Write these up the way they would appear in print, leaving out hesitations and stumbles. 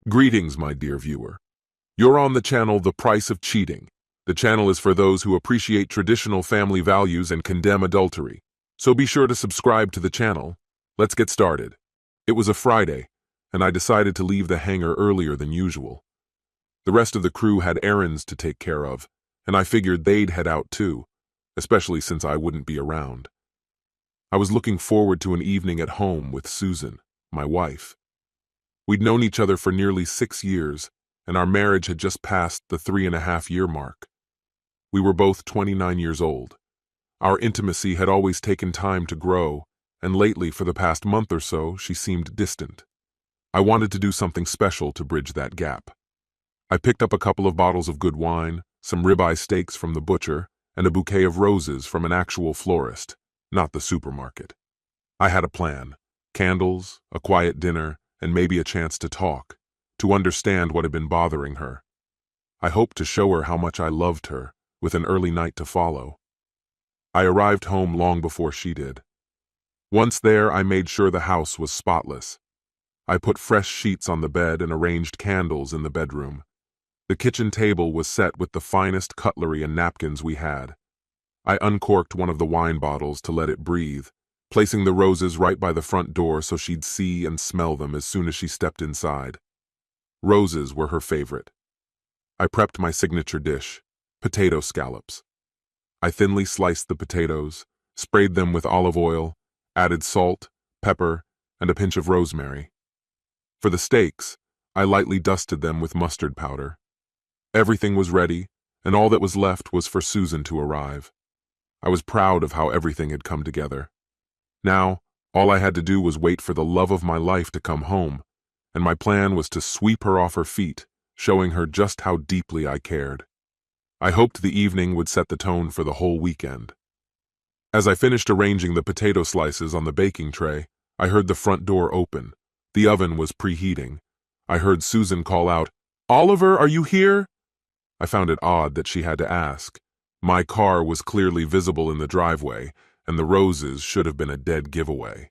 Greetings, my dear viewer. You're on the channel The Price of Cheating. The channel is for those who appreciate traditional family values and condemn adultery. So be sure to subscribe to the channel. Let's get started. It was a Friday, and I decided to leave the hangar earlier than usual. The rest of the crew had errands to take care of, and I figured they'd head out too, especially since I wouldn't be around. I was looking forward to an evening at home with Susan, my wife. We'd known each other for nearly 6 years, and our marriage had just passed the 3.5-year mark. We were both 29 years old. Our intimacy had always taken time to grow, and lately, for the past month or so, she seemed distant. I wanted to do something special to bridge that gap. I picked up a couple of bottles of good wine, some ribeye steaks from the butcher, and a bouquet of roses from an actual florist, not the supermarket. I had a plan: candles, a quiet dinner, and maybe a chance to talk, to understand what had been bothering her. I hoped to show her how much I loved her, with an early night to follow. I arrived home long before she did. Once there, I made sure the house was spotless. I put fresh sheets on the bed and arranged candles in the bedroom. The kitchen table was set with the finest cutlery and napkins we had. I uncorked one of the wine bottles to let it breathe, placing the roses right by the front door so she'd see and smell them as soon as she stepped inside. Roses were her favorite. I prepped my signature dish, potato scallops. I thinly sliced the potatoes, sprayed them with olive oil, added salt, pepper, and a pinch of rosemary. For the steaks, I lightly dusted them with mustard powder. Everything was ready, and all that was left was for Susan to arrive. I was proud of how everything had come together. Now, all I had to do was wait for the love of my life to come home, and my plan was to sweep her off her feet, showing her just how deeply I cared. I hoped the evening would set the tone for the whole weekend. As I finished arranging the potato slices on the baking tray, I heard the front door open. The oven was preheating. I heard Susan call out, "Oliver, are you here?" I found it odd that she had to ask. My car was clearly visible in the driveway, and the roses should have been a dead giveaway.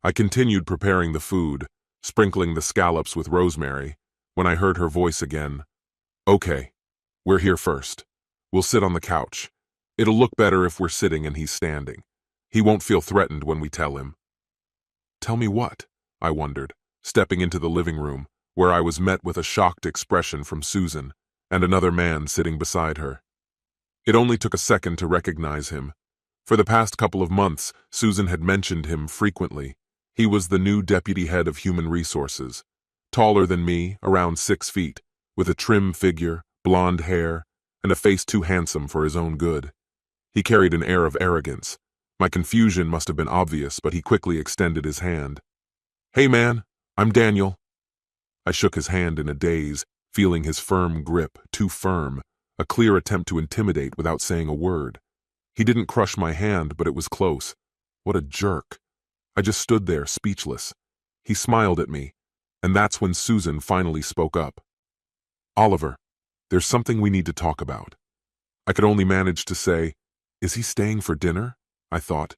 I continued preparing the food, sprinkling the scallops with rosemary, when I heard her voice again. "Okay, we're here first. We'll sit on the couch. It'll look better if we're sitting and he's standing. He won't feel threatened when we tell him." "Tell me what?" I wondered, stepping into the living room, where I was met with a shocked expression from Susan, and another man sitting beside her. It only took a second to recognize him. For the past couple of months, Susan had mentioned him frequently. He was the new deputy head of human resources, taller than me, around 6 feet, with a trim figure, blonde hair, and a face too handsome for his own good. He carried an air of arrogance. My confusion must have been obvious, but he quickly extended his hand. "Hey man, I'm Daniel." I shook his hand in a daze, feeling his firm grip, too firm, a clear attempt to intimidate without saying a word. He didn't crush my hand, but it was close. What a jerk. I just stood there, speechless. He smiled at me, and that's when Susan finally spoke up. "Oliver, there's something we need to talk about." I could only manage to say, "Is he staying for dinner?" I thought.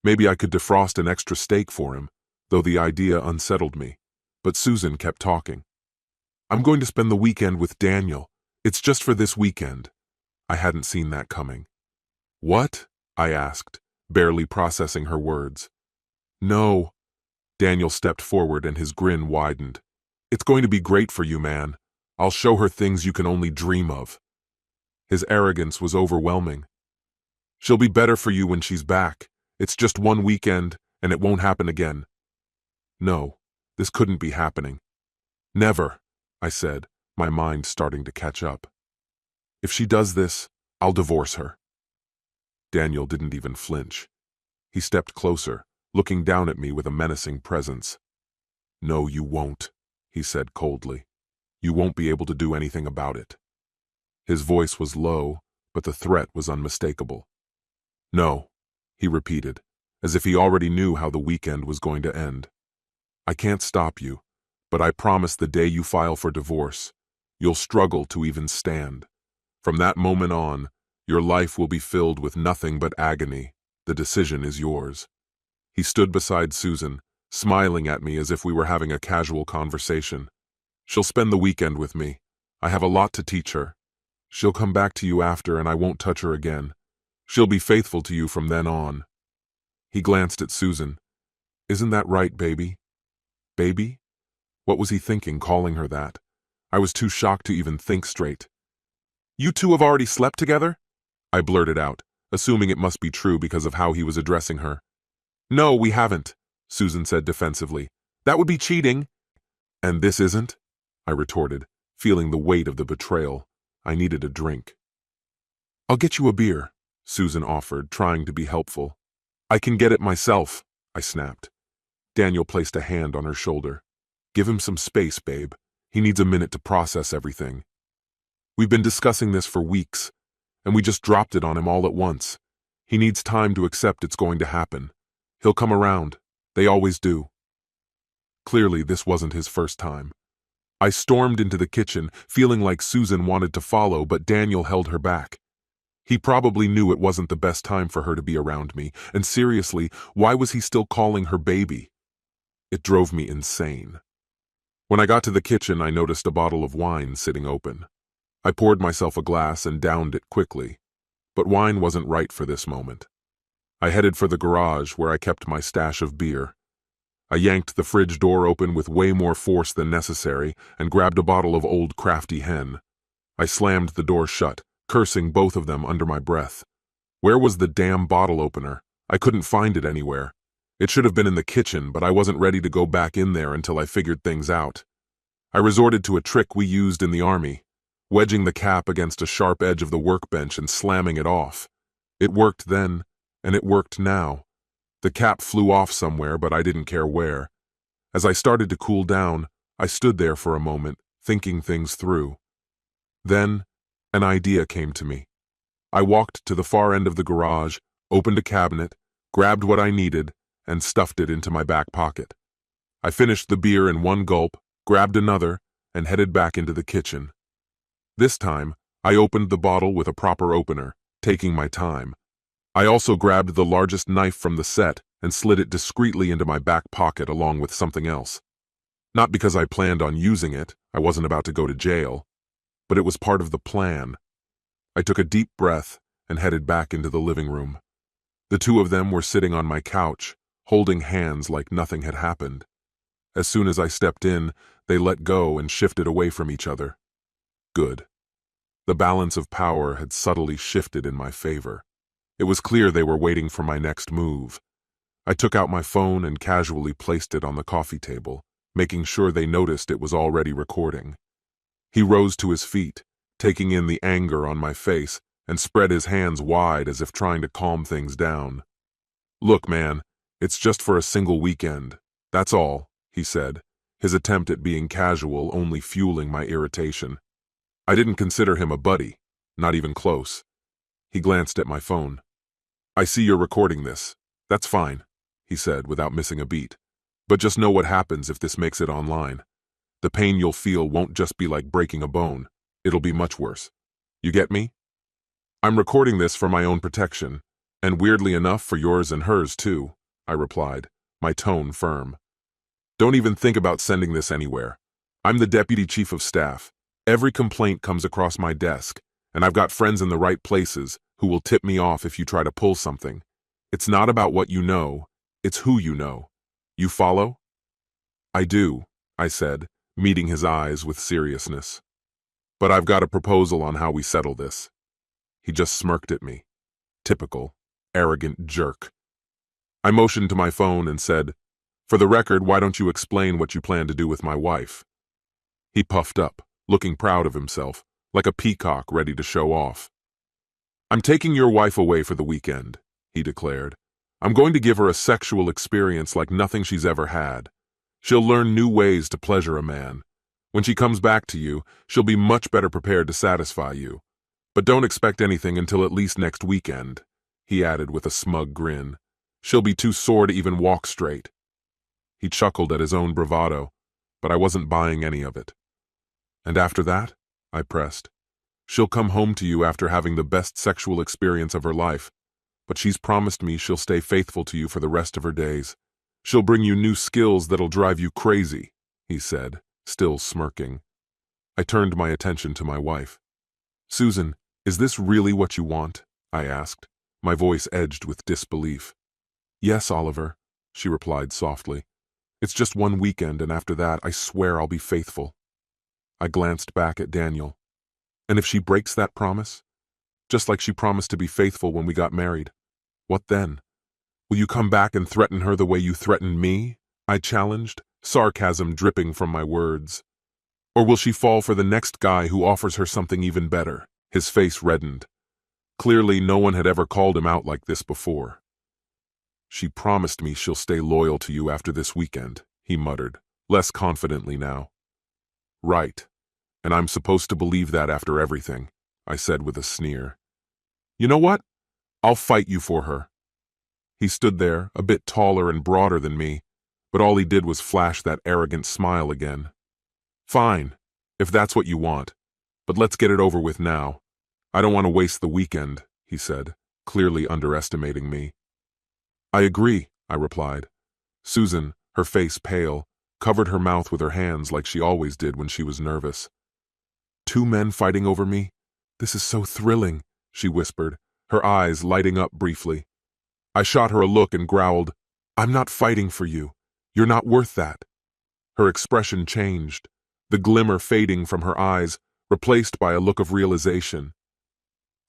Maybe I could defrost an extra steak for him, though the idea unsettled me. But Susan kept talking. "I'm going to spend the weekend with Daniel. It's just for this weekend." I hadn't seen that coming. "What?" I asked, barely processing her words. "No." Daniel stepped forward and his grin widened. "It's going to be great for you, man. I'll show her things you can only dream of." His arrogance was overwhelming. "She'll be better for you when she's back. It's just one weekend, and it won't happen again." No, this couldn't be happening. "Never," I said, my mind starting to catch up. "If she does this, I'll divorce her." Daniel didn't even flinch. He stepped closer, looking down at me with a menacing presence. "No, you won't," he said coldly. "You won't be able to do anything about it." His voice was low, but the threat was unmistakable. "No," he repeated, as if he already knew how the weekend was going to end. "I can't stop you, but I promise the day you file for divorce, you'll struggle to even stand. From that moment on, your life will be filled with nothing but agony. The decision is yours." He stood beside Susan, smiling at me as if we were having a casual conversation. She'll spend the weekend with me. I have a lot to teach her. She'll come back to you after and I won't touch her again. She'll be faithful to you from then on." He glanced at Susan. "Isn't that right, baby?" Baby? What was he thinking, calling her that? I was too shocked to even think straight. "You two have already slept together?" I blurted out, assuming it must be true because of how he was addressing her. "No, we haven't," Susan said defensively. "That would be cheating." "And this isn't?" I retorted, feeling the weight of the betrayal. I needed a drink. "I'll get you a beer," Susan offered, trying to be helpful. "I can get it myself," I snapped. Daniel placed a hand on her shoulder. "Give him some space, babe. He needs a minute to process everything. We've been discussing this for weeks, and we just dropped it on him all at once. He needs time to accept it's going to happen. He'll come around. They always do." Clearly, this wasn't his first time. I stormed into the kitchen, feeling like Susan wanted to follow, but Daniel held her back. He probably knew it wasn't the best time for her to be around me, and seriously, why was he still calling her baby? It drove me insane. When I got to the kitchen, I noticed a bottle of wine sitting open. I poured myself a glass and downed it quickly, but wine wasn't right for this moment. I headed for the garage where I kept my stash of beer. I yanked the fridge door open with way more force than necessary and grabbed a bottle of Old Crafty Hen. I slammed the door shut, cursing both of them under my breath. Where was the damn bottle opener? I couldn't find it anywhere. It should have been in the kitchen, but I wasn't ready to go back in there until I figured things out. I resorted to a trick we used in the army, wedging the cap against a sharp edge of the workbench and slamming it off. It worked then, and it worked now. The cap flew off somewhere, but I didn't care where. As I started to cool down, I stood there for a moment, thinking things through. Then, an idea came to me. I walked to the far end of the garage, opened a cabinet, grabbed what I needed, and stuffed it into my back pocket. I finished the beer in one gulp, grabbed another, and headed back into the kitchen. This time, I opened the bottle with a proper opener, taking my time. I also grabbed the largest knife from the set and slid it discreetly into my back pocket along with something else. Not because I planned on using it, I wasn't about to go to jail, but it was part of the plan. I took a deep breath and headed back into the living room. The two of them were sitting on my couch, holding hands like nothing had happened. As soon as I stepped in, they let go and shifted away from each other. Good. The balance of power had subtly shifted in my favor. It was clear they were waiting for my next move. I took out my phone and casually placed it on the coffee table, making sure they noticed it was already recording. He rose to his feet, taking in the anger on my face, and spread his hands wide as if trying to calm things down. "Look, man, it's just for a single weekend. That's all," he said, his attempt at being casual only fueling my irritation. I didn't consider him a buddy, not even close. He glanced at my phone. "I see you're recording this. That's fine," he said without missing a beat. "But just know what happens if this makes it online. The pain you'll feel won't just be like breaking a bone. It'll be much worse. You get me? I'm recording this for my own protection, and weirdly enough for yours and hers too," I replied, my tone firm. "Don't even think about sending this anywhere. I'm the deputy chief of staff. Every complaint comes across my desk, and I've got friends in the right places who will tip me off if you try to pull something. It's not about what you know, it's who you know. You follow?" "I do," I said, meeting his eyes with seriousness. "But I've got a proposal on how we settle this." He just smirked at me. Typical, arrogant jerk. I motioned to my phone and said, "For the record, why don't you explain what you plan to do with my wife?" He puffed up, looking proud of himself, like a peacock ready to show off. "I'm taking your wife away for the weekend," he declared. "I'm going to give her a sexual experience like nothing she's ever had. She'll learn new ways to pleasure a man. When she comes back to you, she'll be much better prepared to satisfy you. But don't expect anything until at least next weekend," he added with a smug grin. "She'll be too sore to even walk straight." He chuckled at his own bravado, but I wasn't buying any of it. "And after that?" I pressed. "She'll come home to you after having the best sexual experience of her life, but she's promised me she'll stay faithful to you for the rest of her days. She'll bring you new skills that'll drive you crazy," he said, still smirking. I turned my attention to my wife. "Susan, is this really what you want?" I asked, my voice edged with disbelief. "Yes, Oliver," she replied softly. "It's just one weekend, and after that, I swear I'll be faithful." I glanced back at Daniel. "And if she breaks that promise? Just like she promised to be faithful when we got married. What then? Will you come back and threaten her the way you threatened me?" I challenged, sarcasm dripping from my words. "Or will she fall for the next guy who offers her something even better?" His face reddened. Clearly, no one had ever called him out like this before. "She promised me she'll stay loyal to you after this weekend," he muttered, less confidently now. "Right, and I'm supposed to believe that after everything," I said with a sneer. "You know what? I'll fight you for her." He stood there, a bit taller and broader than me, but all he did was flash that arrogant smile again. "Fine, if that's what you want, but let's get it over with now. I don't want to waste the weekend," he said, clearly underestimating me. "I agree," I replied. Susan, her face pale, covered her mouth with her hands like she always did when she was nervous. "Two men fighting over me? This is so thrilling," she whispered, her eyes lighting up briefly. I shot her a look and growled, "I'm not fighting for you. You're not worth that." Her expression changed, the glimmer fading from her eyes, replaced by a look of realization.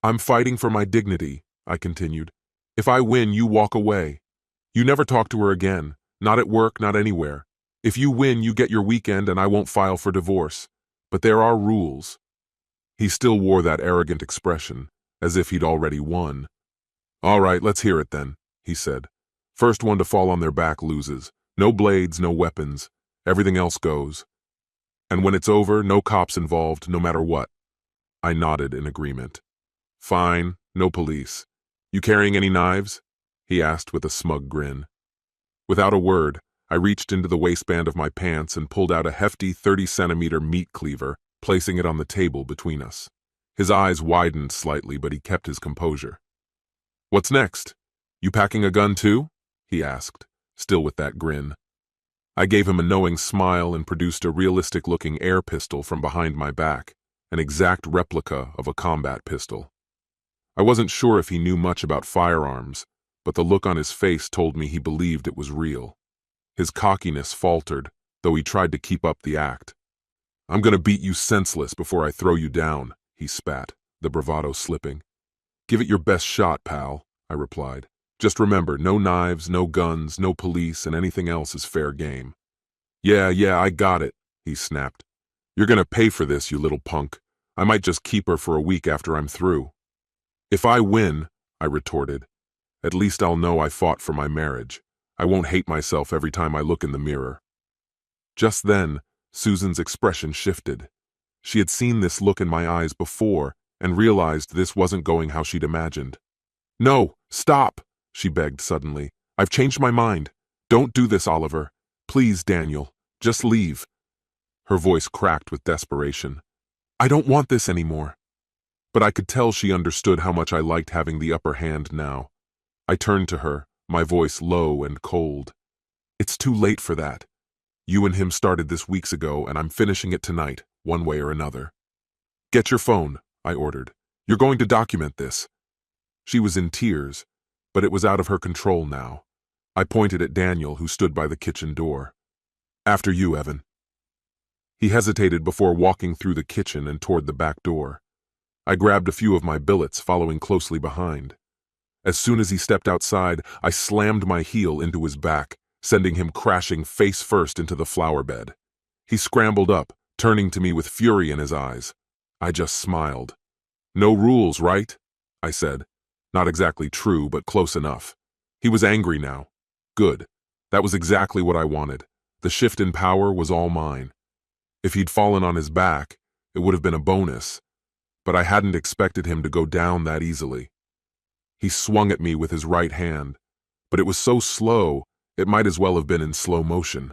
"I'm fighting for my dignity," I continued. "If I win, you walk away. You never talk to her again, not at work, not anywhere. If you win, you get your weekend and I won't file for divorce. But there are rules." He still wore that arrogant expression, as if he'd already won. "All right, let's hear it then," he said. "First one to fall on their back loses. No blades, no weapons. Everything else goes. And when it's over, no cops involved, no matter what." I nodded in agreement. "Fine, no police. You carrying any knives?" he asked with a smug grin. Without a word, I reached into the waistband of my pants and pulled out a hefty 30-centimeter meat cleaver, placing it on the table between us. His eyes widened slightly, but he kept his composure. "What's next? You packing a gun too?" he asked, still with that grin. I gave him a knowing smile and produced a realistic-looking air pistol from behind my back, an exact replica of a combat pistol. I wasn't sure if he knew much about firearms, but the look on his face told me he believed it was real. His cockiness faltered, though he tried to keep up the act. "I'm gonna beat you senseless before I throw you down," he spat, the bravado slipping. "Give it your best shot, pal," I replied. "Just remember, no knives, no guns, no police, and anything else is fair game." Yeah, I got it," he snapped. "You're gonna pay for this, you little punk. I might just keep her for a week after I'm through." "If I win," I retorted, "at least I'll know I fought for my marriage. I won't hate myself every time I look in the mirror." Just then, Susan's expression shifted. She had seen this look in my eyes before and realized this wasn't going how she'd imagined. "No, stop," she begged suddenly. "I've changed my mind. Don't do this, Oliver. Please, Daniel, just leave." Her voice cracked with desperation. "I don't want this anymore." But I could tell she understood how much I liked having the upper hand now. I turned to her, my voice low and cold. "It's too late for that. You and him started this weeks ago, and I'm finishing it tonight, one way or another." "Get your phone," I ordered. "You're going to document this." She was in tears, but it was out of her control now. I pointed at Daniel, who stood by the kitchen door. "After you, Evan." He hesitated before walking through the kitchen and toward the back door. I grabbed a few of my billets, following closely behind. As soon as he stepped outside, I slammed my heel into his back, sending him crashing face first into the flower bed. He scrambled up, turning to me with fury in his eyes. I just smiled. "No rules, right?" I said. Not exactly true, but close enough. He was angry now. Good. That was exactly what I wanted. The shift in power was all mine. If he'd fallen on his back, it would have been a bonus, but I hadn't expected him to go down that easily. He swung at me with his right hand, but it was so slow, it might as well have been in slow motion.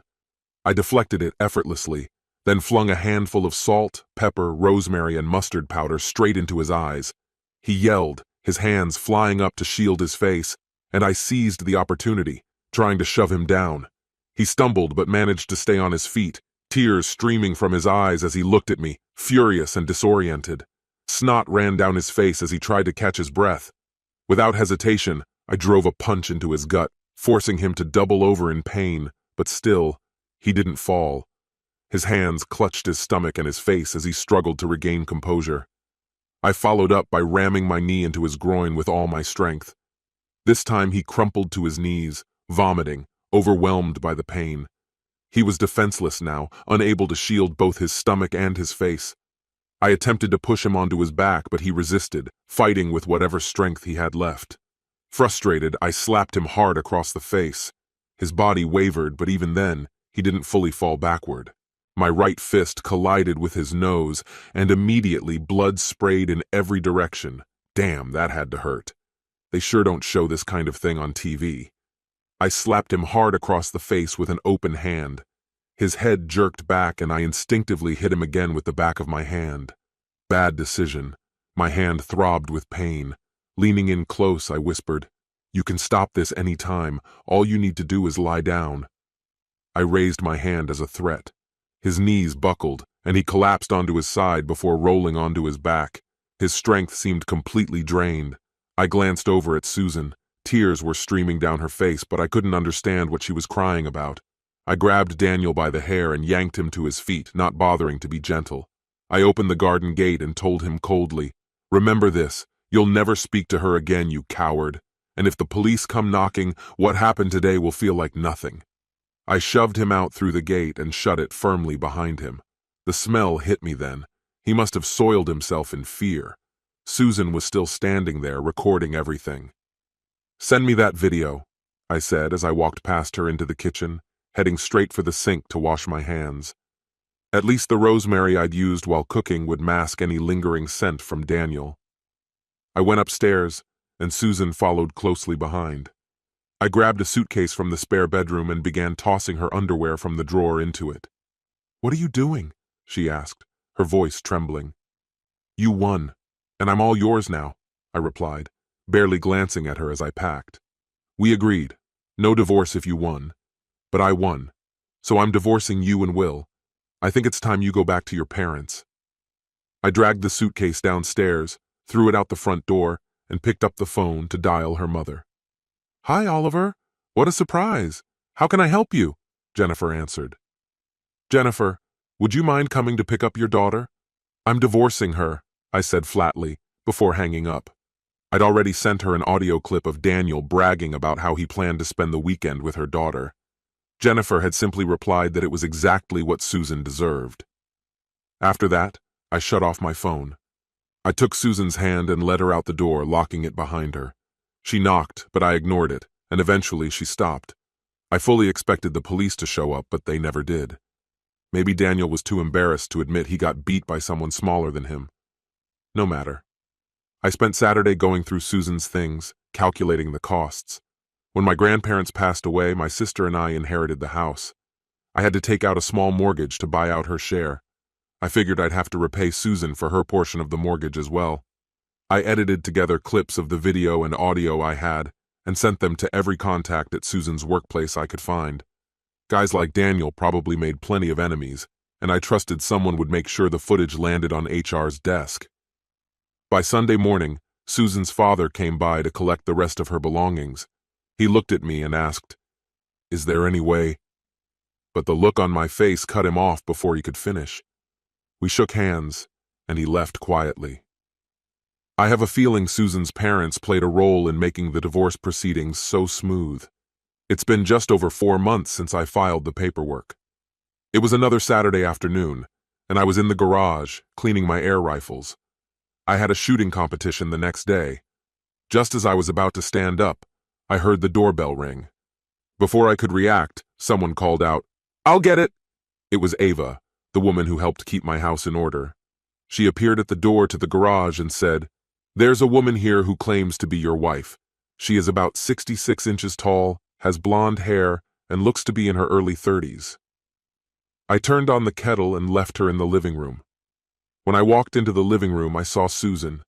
I deflected it effortlessly, then flung a handful of salt, pepper, rosemary, and mustard powder straight into his eyes. He yelled, his hands flying up to shield his face, and I seized the opportunity, trying to shove him down. He stumbled but managed to stay on his feet, tears streaming from his eyes as he looked at me, furious and disoriented. Snot ran down his face as he tried to catch his breath. Without hesitation, I drove a punch into his gut, forcing him to double over in pain, but still, he didn't fall. His hands clutched his stomach and his face as he struggled to regain composure. I followed up by ramming my knee into his groin with all my strength. This time he crumpled to his knees, vomiting, overwhelmed by the pain. He was defenseless now, unable to shield both his stomach and his face. I attempted to push him onto his back, but he resisted, fighting with whatever strength he had left. Frustrated, I slapped him hard across the face. His body wavered, but even then, he didn't fully fall backward. My right fist collided with his nose, and immediately blood sprayed in every direction. Damn, that had to hurt. They sure don't show this kind of thing on TV. I slapped him hard across the face with an open hand. His head jerked back, and I instinctively hit him again with the back of my hand. Bad decision. My hand throbbed with pain. Leaning in close, I whispered, "You can stop this any time. All you need to do is lie down." I raised my hand as a threat. His knees buckled, and he collapsed onto his side before rolling onto his back. His strength seemed completely drained. I glanced over at Susan. Tears were streaming down her face, but I couldn't understand what she was crying about. I grabbed Daniel by the hair and yanked him to his feet, not bothering to be gentle. I opened the garden gate and told him coldly, "Remember this, you'll never speak to her again, you coward. And if the police come knocking, what happened today will feel like nothing." I shoved him out through the gate and shut it firmly behind him. The smell hit me then. He must have soiled himself in fear. Susan was still standing there, recording everything. "Send me that video," I said as I walked past her into the kitchen, heading straight for the sink to wash my hands. At least the rosemary I'd used while cooking would mask any lingering scent from Daniel. I went upstairs, and Susan followed closely behind. I grabbed a suitcase from the spare bedroom and began tossing her underwear from the drawer into it. "What are you doing?" she asked, her voice trembling. "You won, and I'm all yours now," I replied, barely glancing at her as I packed. "We agreed. No divorce if you won. But I won, so I'm divorcing you and Will. I think it's time you go back to your parents." I dragged the suitcase downstairs, threw it out the front door, and picked up the phone to dial her mother. "Hi, Oliver. What a surprise. How can I help you?" Jennifer answered. "Jennifer, would you mind coming to pick up your daughter? I'm divorcing her," I said flatly, before hanging up. I'd already sent her an audio clip of Daniel bragging about how he planned to spend the weekend with her daughter. Jennifer had simply replied that it was exactly what Susan deserved. After that, I shut off my phone. I took Susan's hand and led her out the door, locking it behind her. She knocked, but I ignored it, and eventually she stopped. I fully expected the police to show up, but they never did. Maybe Daniel was too embarrassed to admit he got beat by someone smaller than him. No matter. I spent Saturday going through Susan's things, calculating the costs. When my grandparents passed away, my sister and I inherited the house. I had to take out a small mortgage to buy out her share. I figured I'd have to repay Susan for her portion of the mortgage as well. I edited together clips of the video and audio I had and sent them to every contact at Susan's workplace I could find. Guys like Daniel probably made plenty of enemies, and I trusted someone would make sure the footage landed on HR's desk. By Sunday morning, Susan's father came by to collect the rest of her belongings. He looked at me and asked, "Is there any way?" But the look on my face cut him off before he could finish. We shook hands, and he left quietly. I have a feeling Susan's parents played a role in making the divorce proceedings so smooth. It's been just over 4 months since I filed the paperwork. It was another Saturday afternoon, and I was in the garage, cleaning my air rifles. I had a shooting competition the next day. Just as I was about to stand up, I heard the doorbell ring. Before I could react, someone called out, "I'll get it!" It was Ava, the woman who helped keep my house in order. She appeared at the door to the garage and said, "There's a woman here who claims to be your wife. She is about 66 inches tall, has blonde hair, and looks to be in her early 30s. I turned on the kettle and left her in the living room. When I walked into the living room, I saw Susan.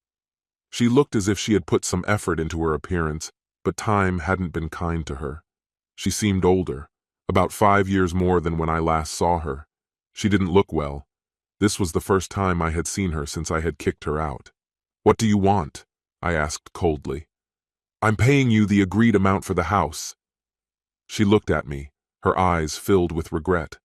She looked as if she had put some effort into her appearance, but time hadn't been kind to her. She seemed older, about 5 years more than when I last saw her. She didn't look well. This was the first time I had seen her since I had kicked her out. "What do you want?" I asked coldly. "I'm paying you the agreed amount for the house." She looked at me, her eyes filled with regret.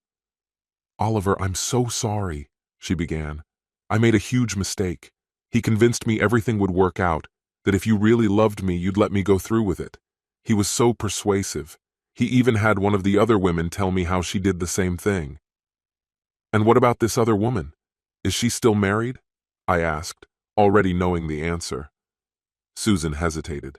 "Oliver, I'm so sorry," she began. "I made a huge mistake. He convinced me everything would work out, that if you really loved me, you'd let me go through with it. He was so persuasive. He even had one of the other women tell me how she did the same thing." "And what about this other woman? Is she still married?" I asked, already knowing the answer. Susan hesitated.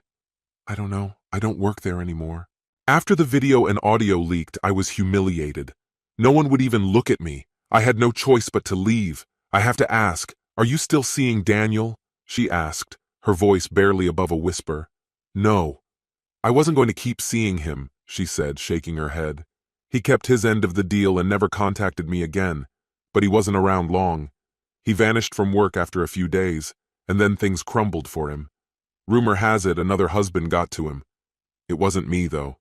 "I don't know. I don't work there anymore." After the video and audio leaked, I was humiliated. No one would even look at me. I had no choice but to leave. "I have to ask, are you still seeing Daniel?" she asked, her voice barely above a whisper. "No. I wasn't going to keep seeing him," she said, shaking her head. "He kept his end of the deal and never contacted me again. But he wasn't around long. He vanished from work after a few days, and then things crumbled for him. Rumor has it another husband got to him. It wasn't me, though.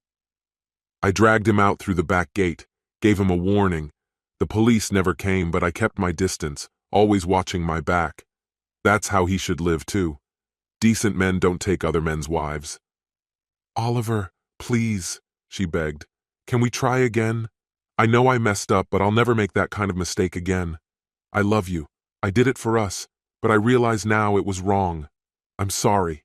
I dragged him out through the back gate, gave him a warning. The police never came, but I kept my distance, always watching my back. That's how he should live, too. Decent men don't take other men's wives." "Oliver, please," she begged. "Can we try again? I know I messed up, but I'll never make that kind of mistake again. I love you. I did it for us, but I realize now it was wrong. I'm sorry."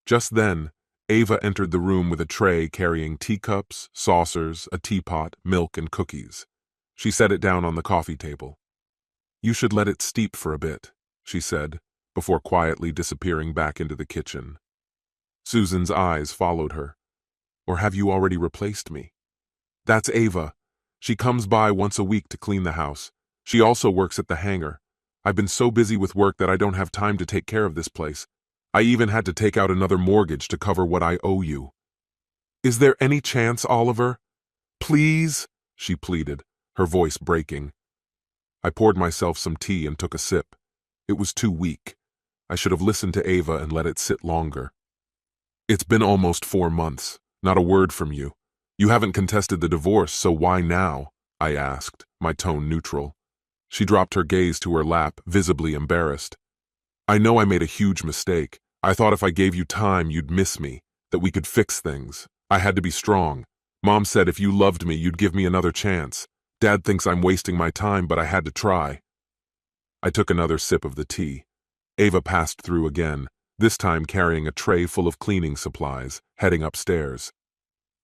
Just then, Ava entered the room with a tray carrying teacups, saucers, a teapot, milk, and cookies. She set it down on the coffee table. "You should let it steep for a bit," she said, before quietly disappearing back into the kitchen. Susan's eyes followed her. "Or have you already replaced me?" "That's Ava. She comes by once a week to clean the house. She also works at the hangar. I've been so busy with work that I don't have time to take care of this place. I even had to take out another mortgage to cover what I owe you." "Is there any chance, Oliver? Please?" she pleaded, her voice breaking. I poured myself some tea and took a sip. It was too weak. I should have listened to Ava and let it sit longer. "It's been almost 4 months. Not a word from you. You haven't contested the divorce, so why now?" I asked, my tone neutral. She dropped her gaze to her lap, visibly embarrassed. "I know I made a huge mistake. I thought if I gave you time, you'd miss me, that we could fix things. I had to be strong. Mom said if you loved me, you'd give me another chance. Dad thinks I'm wasting my time, but I had to try." I took another sip of the tea. Ava passed through again, this time carrying a tray full of cleaning supplies, heading upstairs.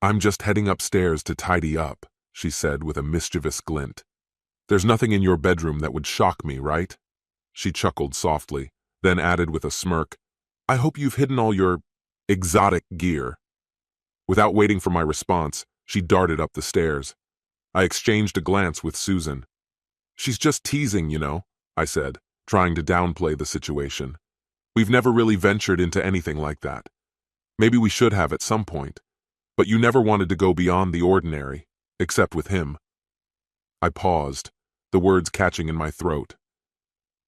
"I'm just heading upstairs to tidy up," she said with a mischievous glint. "There's nothing in your bedroom that would shock me, right?" She chuckled softly, then added with a smirk, "I hope you've hidden all your exotic gear." Without waiting for my response, she darted up the stairs. I exchanged a glance with Susan. "She's just teasing, you know," I said, trying to downplay the situation. "We've never really ventured into anything like that. Maybe we should have at some point, but you never wanted to go beyond the ordinary, except with him." I paused, the words catching in my throat.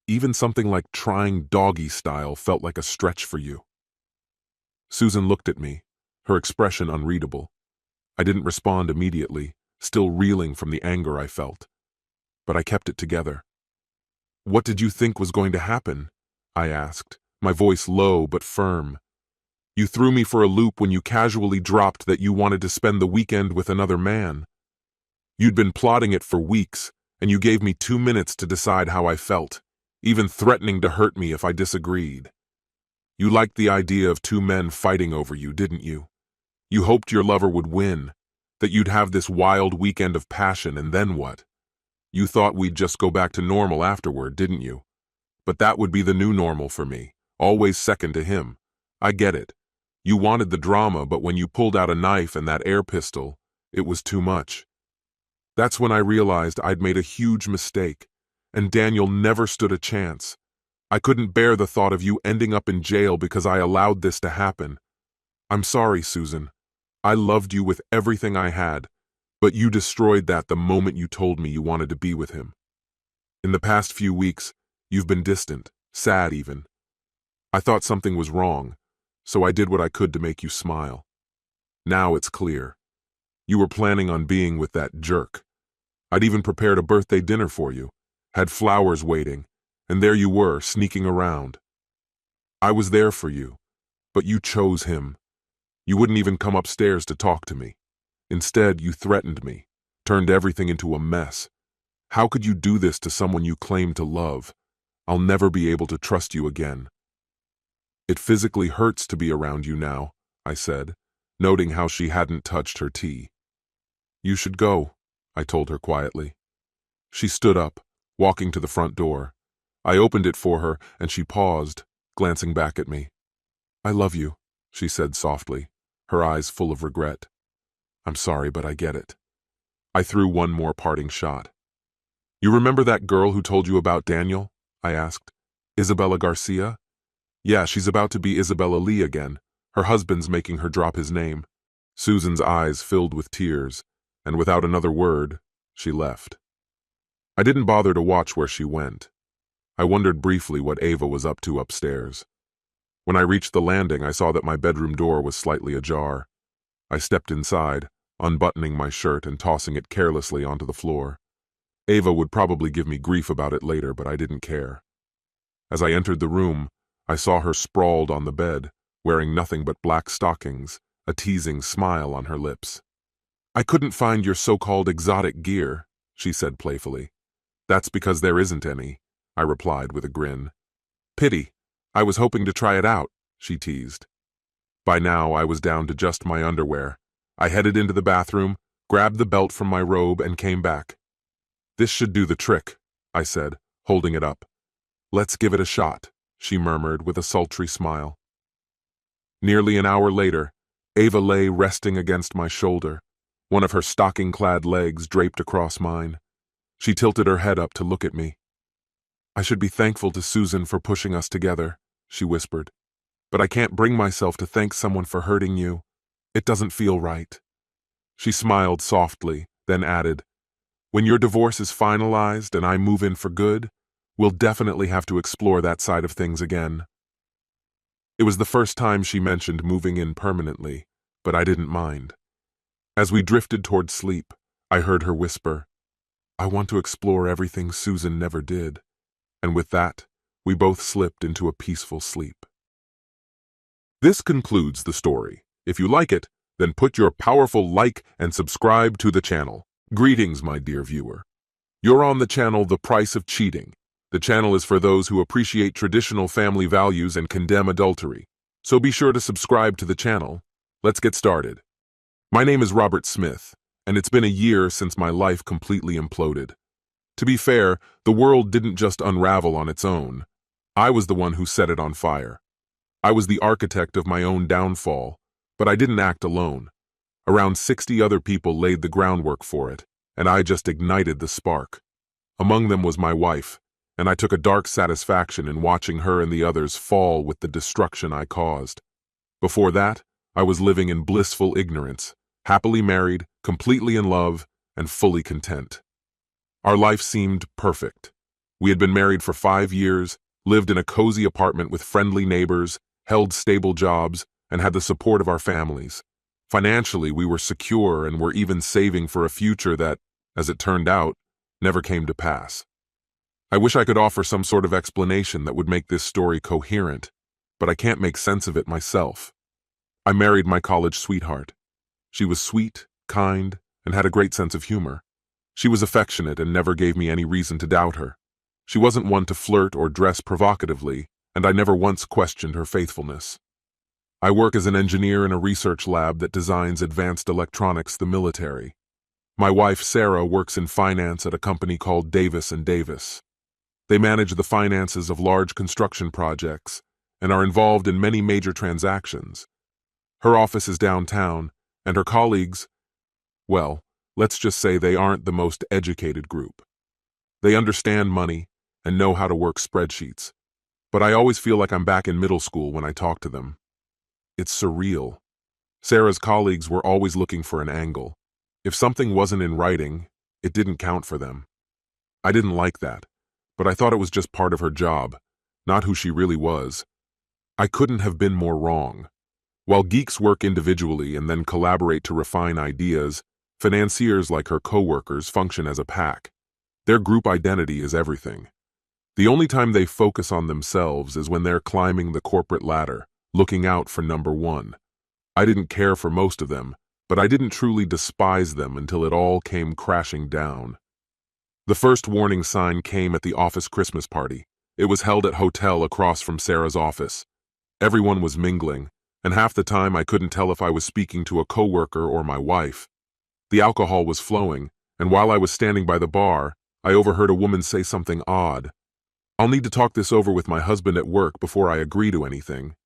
"Even something like trying doggy style felt like a stretch for you." Susan looked at me, her expression unreadable. I didn't respond immediately, still reeling from the anger I felt. But I kept it together. "What did you think was going to happen?" I asked, my voice low but firm. "You threw me for a loop when you casually dropped that you wanted to spend the weekend with another man. You'd been plotting it for weeks, and you gave me 2 minutes to decide how I felt, even threatening to hurt me if I disagreed. You liked the idea of 2 men fighting over you, didn't you? You hoped your lover would win, that you'd have this wild weekend of passion, and then what? You thought we'd just go back to normal afterward, didn't you? But that would be the new normal for me, always second to him. I get it. You wanted the drama, but when you pulled out a knife and that air pistol, it was too much. That's when I realized I'd made a huge mistake, and Daniel never stood a chance. I couldn't bear the thought of you ending up in jail because I allowed this to happen. I'm sorry, Susan. I loved you with everything I had, but you destroyed that the moment you told me you wanted to be with him. In the past few weeks, you've been distant, sad even. I thought something was wrong, so I did what I could to make you smile. Now it's clear. You were planning on being with that jerk. I'd even prepared a birthday dinner for you, had flowers waiting, and there you were, sneaking around. I was there for you, but you chose him. You wouldn't even come upstairs to talk to me. Instead, you threatened me, turned everything into a mess. How could you do this to someone you claim to love? I'll never be able to trust you again. It physically hurts to be around you now, I said, noting how she hadn't touched her tea. You should go, I told her quietly. She stood up, walking to the front door. I opened it for her, and she paused, glancing back at me. I love you, she said softly, her eyes full of regret. I'm sorry, but I get it. I threw one more parting shot. You remember that girl who told you about Daniel? I asked. Isabella Garcia? Yeah, she's about to be Isabella Lee again. Her husband's making her drop his name. Susan's eyes filled with tears, and without another word, she left. I didn't bother to watch where she went. I wondered briefly what Ava was up to upstairs. When I reached the landing, I saw that my bedroom door was slightly ajar. I stepped inside, unbuttoning my shirt and tossing it carelessly onto the floor. Ava would probably give me grief about it later, but I didn't care. As I entered the room, I saw her sprawled on the bed, wearing nothing but black stockings, a teasing smile on her lips. I couldn't find your so-called exotic gear, she said playfully. That's because there isn't any, I replied with a grin. Pity. I was hoping to try it out, she teased. By now, I was down to just my underwear. I headed into the bathroom, grabbed the belt from my robe, and came back. This should do the trick, I said, holding it up. Let's give it a shot, she murmured with a sultry smile. Nearly an hour later, Ava lay resting against my shoulder, one of her stocking-clad legs draped across mine. She tilted her head up to look at me. I should be thankful to Susan for pushing us together, she whispered. But I can't bring myself to thank someone for hurting you. It doesn't feel right. She smiled softly, then added, When your divorce is finalized and I move in for good, we'll definitely have to explore that side of things again. It was the first time she mentioned moving in permanently, but I didn't mind. As we drifted toward sleep, I heard her whisper, I want to explore everything Susan never did. And with that, we both slipped into a peaceful sleep. This concludes the story. If you like it, then put your powerful like and subscribe to the channel. Greetings, my dear viewer. You're on the channel The Price of Cheating. The channel is for those who appreciate traditional family values and condemn adultery. So be sure to subscribe to the channel. Let's get started. My name is Robert Smith, and it's been a year since my life completely imploded. To be fair, the world didn't just unravel on its own. I was the one who set it on fire. I was the architect of my own downfall, but I didn't act alone. Around 60 other people laid the groundwork for it, and I just ignited the spark. Among them was my wife, and I took a dark satisfaction in watching her and the others fall with the destruction I caused. Before that, I was living in blissful ignorance, happily married, completely in love, and fully content. Our life seemed perfect. We had been married for 5 years, lived in a cozy apartment with friendly neighbors, held stable jobs, and had the support of our families. Financially, we were secure and were even saving for a future that, as it turned out, never came to pass. I wish I could offer some sort of explanation that would make this story coherent, but I can't make sense of it myself. I married my college sweetheart. She was sweet, kind, and had a great sense of humor. She was affectionate and never gave me any reason to doubt her. She wasn't one to flirt or dress provocatively, and I never once questioned her faithfulness. I work as an engineer in a research lab that designs advanced electronics for the military. My wife, Sarah, works in finance at a company called Davis & Davis. They manage the finances of large construction projects and are involved in many major transactions. Her office is downtown, and her colleagues, well, let's just say they aren't the most educated group. They understand money and know how to work spreadsheets, but I always feel like I'm back in middle school when I talk to them. It's surreal. Sarah's colleagues were always looking for an angle. If something wasn't in writing, it didn't count for them. I didn't like that, but I thought it was just part of her job, not who she really was. I couldn't have been more wrong. While geeks work individually and then collaborate to refine ideas, Financiers, like her coworkers, function as a pack. Their group identity is everything. The only time they focus on themselves is when they're climbing the corporate ladder, looking out for number one. I didn't care for most of them, but I didn't truly despise them until it all came crashing down. The first warning sign came at the office Christmas party. It was held at a hotel across from Sarah's office. Everyone was mingling, and half the time I couldn't tell if I was speaking to a coworker or my wife. The alcohol was flowing, and while I was standing by the bar, I overheard a woman say something odd. "I'll need to talk this over with my husband at work before I agree to anything."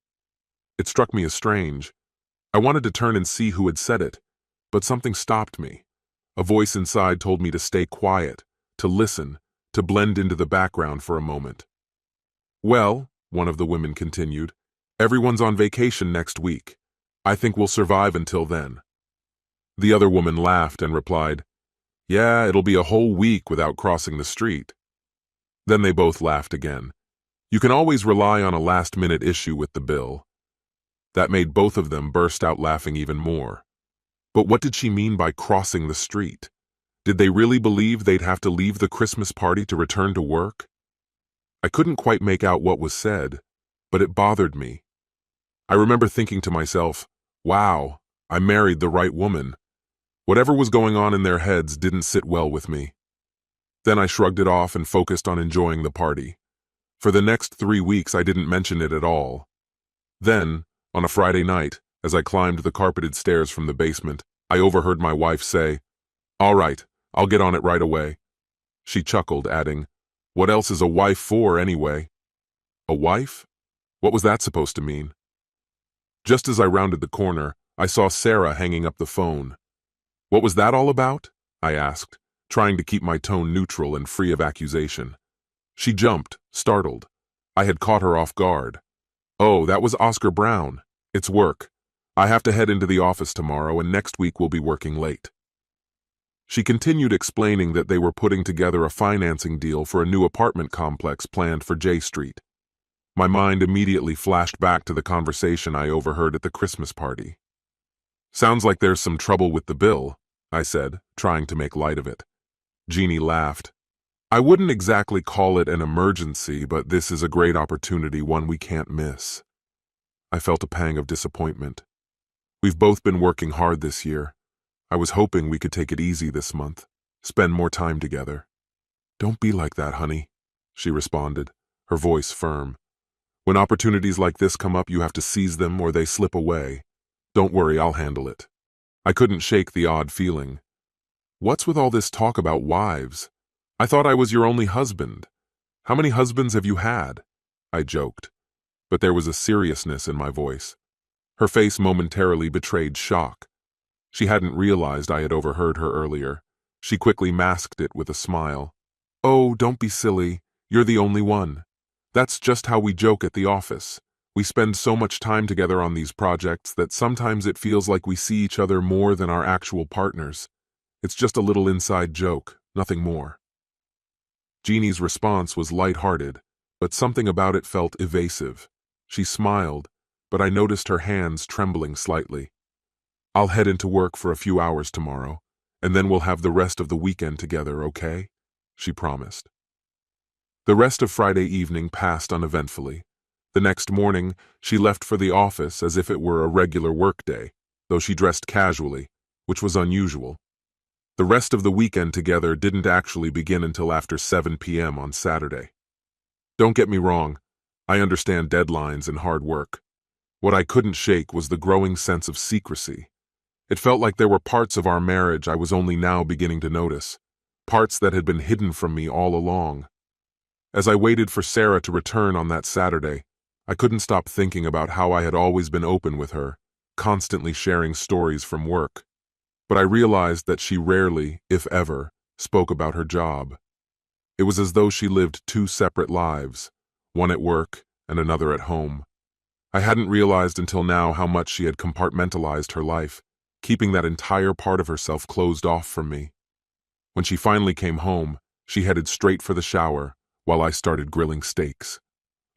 It struck me as strange. I wanted to turn and see who had said it, but something stopped me. A voice inside told me to stay quiet, to listen, to blend into the background for a moment. "Well," one of the women continued, "everyone's on vacation next week. I think we'll survive until then." The other woman laughed and replied, "Yeah, it'll be a whole week without crossing the street." Then they both laughed again. You can always rely on a last-minute issue with the bill. That made both of them burst out laughing even more. But what did she mean by crossing the street? Did they really believe they'd have to leave the Christmas party to return to work? I couldn't quite make out what was said, but it bothered me. I remember thinking to myself, wow, I married the right woman. Whatever was going on in their heads didn't sit well with me. Then I shrugged it off and focused on enjoying the party. For the next 3 weeks, I didn't mention it at all. Then, on a Friday night, as I climbed the carpeted stairs from the basement, I overheard my wife say, "All right, I'll get on it right away." She chuckled, adding, "What else is a wife for, anyway?" A wife? What was that supposed to mean? Just as I rounded the corner, I saw Sarah hanging up the phone. "What was that all about?" I asked, trying to keep my tone neutral and free of accusation. She jumped, startled. I had caught her off guard. "Oh, that was Oscar Brown. It's work. I have to head into the office tomorrow, and next week we'll be working late." She continued explaining that they were putting together a financing deal for a new apartment complex planned for J Street. My mind immediately flashed back to the conversation I overheard at the Christmas party. "Sounds like there's some trouble with the bill," I said, trying to make light of it. Jeannie laughed. "I wouldn't exactly call it an emergency, but this is a great opportunity, one we can't miss." I felt a pang of disappointment. We've both been working hard this year. I was hoping we could take it easy this month, spend more time together. "Don't be like that, honey," she responded, her voice firm. "When opportunities like this come up, you have to seize them or they slip away. Don't worry, I'll handle it." I couldn't shake the odd feeling. "What's with all this talk about wives? I thought I was your only husband. How many husbands have you had?" I joked, but there was a seriousness in my voice. Her face momentarily betrayed shock. She hadn't realized I had overheard her earlier. She quickly masked it with a smile. "Oh, don't be silly. You're the only one. That's just how we joke at the office. We spend so much time together on these projects that sometimes it feels like we see each other more than our actual partners. It's just a little inside joke, nothing more." Jeannie's response was light-hearted, but something about it felt evasive. She smiled, but I noticed her hands trembling slightly. "I'll head into work for a few hours tomorrow, and then we'll have the rest of the weekend together, okay?" she promised. The rest of Friday evening passed uneventfully. The next morning, she left for the office as if it were a regular workday, though she dressed casually, which was unusual. The rest of the weekend together didn't actually begin until after 7 p.m. on Saturday. Don't get me wrong, I understand deadlines and hard work. What I couldn't shake was the growing sense of secrecy. It felt like there were parts of our marriage I was only now beginning to notice, parts that had been hidden from me all along. As I waited for Sarah to return on that Saturday, I couldn't stop thinking about how I had always been open with her, constantly sharing stories from work. But I realized that she rarely, if ever, spoke about her job. It was as though she lived 2 separate lives, one at work and another at home. I hadn't realized until now how much she had compartmentalized her life, keeping that entire part of herself closed off from me. When she finally came home, she headed straight for the shower, while I started grilling steaks.